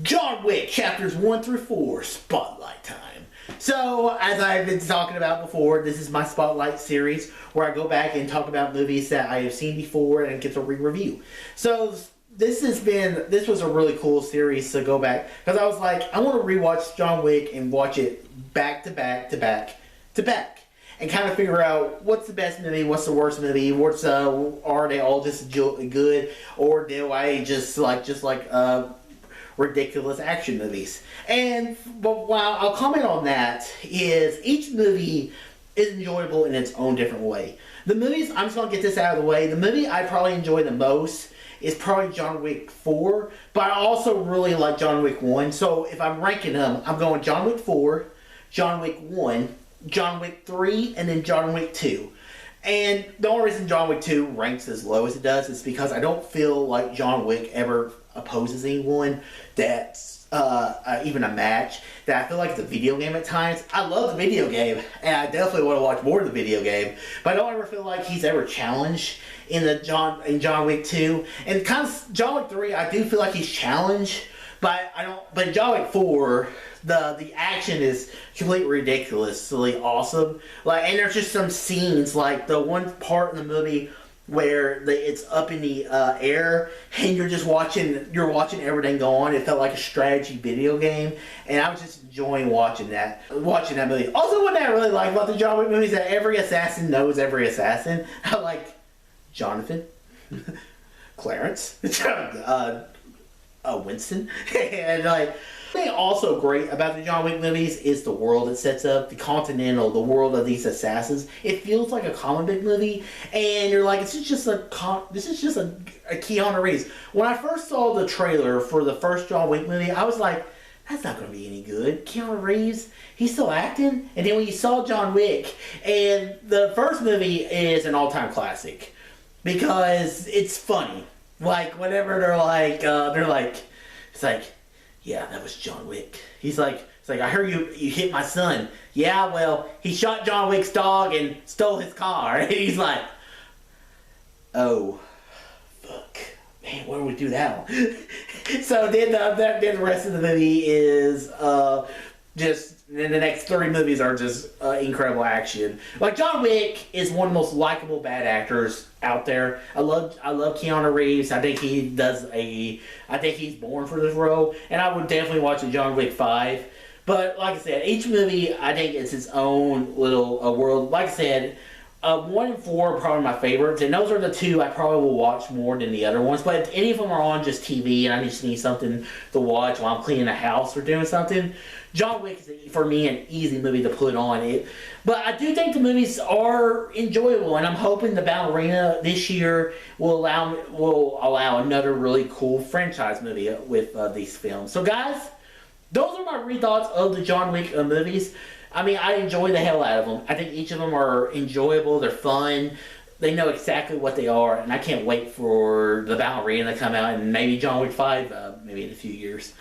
John Wick, chapters 1 through 4, Spotlight time. So, as I've been talking about before, this is my Spotlight series where I go back and talk about movies that I have seen before and get to re-review. So, this was a really cool series to go back, because I was like, I want to rewatch John Wick and watch it back to back to back to back. And kind of figure out what's the best movie, what's the worst movie, are they all just good, or do I just like ridiculous action movies? But while I'll comment on that, is each movie is enjoyable in its own different way. The movies, I'm just gonna get this out of the way. The movie I probably enjoy the most is probably John Wick 4, but I also really like John Wick 1. So if I'm ranking them, I'm going John Wick 4, John Wick 1, John Wick 3, and then John Wick 2. And the only reason John Wick 2 ranks as low as it does is because I don't feel like John Wick ever opposes anyone that's even a match. That I feel like it's a video game at times. I love the video game, and I definitely want to watch more of the video game, but I don't ever feel like he's ever challenged in John Wick 2. And kind of John Wick 3, I do feel like he's challenged, but I don't. But John Wick 4, the action is completely ridiculously awesome. And there's just some scenes, like the one part in the movie where it's up in the air and you're watching everything go on. It felt like a strategy video game, and I was just enjoying watching that movie. Also, what I really like about the John Wick movies is that every assassin knows every assassin. I like Jonathan, Clarence, Winston, and the thing also great about the John Wick movies is the world it sets up, the world of these assassins. It feels like a comic book movie, and you're like, this is just a Keanu Reeves. When I first saw the trailer for the first John Wick movie, I was like, that's not going to be any good. Keanu Reeves, he's still acting? And then when you saw John Wick, and the first movie is an all-time classic, because it's funny. Whenever it's like, yeah, that was John Wick. It's like, I heard you hit my son. Yeah, well, he shot John Wick's dog and stole his car. And he's like, oh, fuck. Man, where do we do that one? So then the rest of the movie is then the next 3 movies are just incredible action. John Wick is one of the most likable bad actors out there. I love Keanu Reeves. I think he's born for this role, and I would definitely watch a John Wick 5. But like I said, each movie I think is its own little world. Like I said, 1 and 4 are probably my favorites, and those are the 2 I probably will watch more than the other ones. But if any of them are on just TV and I just need something to watch while I'm cleaning the house or doing something, John Wick is, for me, an easy movie to put on it. But I do think the movies are enjoyable, and I'm hoping the Ballerina this year will allow another really cool franchise movie with these films. So guys, those are my thoughts of the John Wick movies. I mean, I enjoy the hell out of them. I think each of them are enjoyable. They're fun. They know exactly what they are, and I can't wait for the Ballerina to come out, and maybe John Wick 5 maybe in a few years.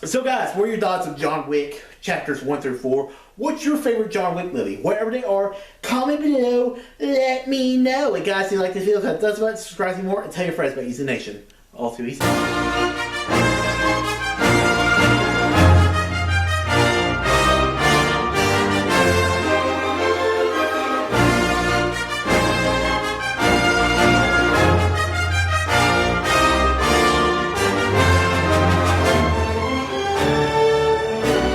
So guys, what are your thoughts of John Wick chapters 1 through 4? What's your favorite John Wick movie? Whatever they are, comment below. Let me know. And guys, if you like this video, that's about subscribe more and tell your friends about Easy Nation. All through Easy.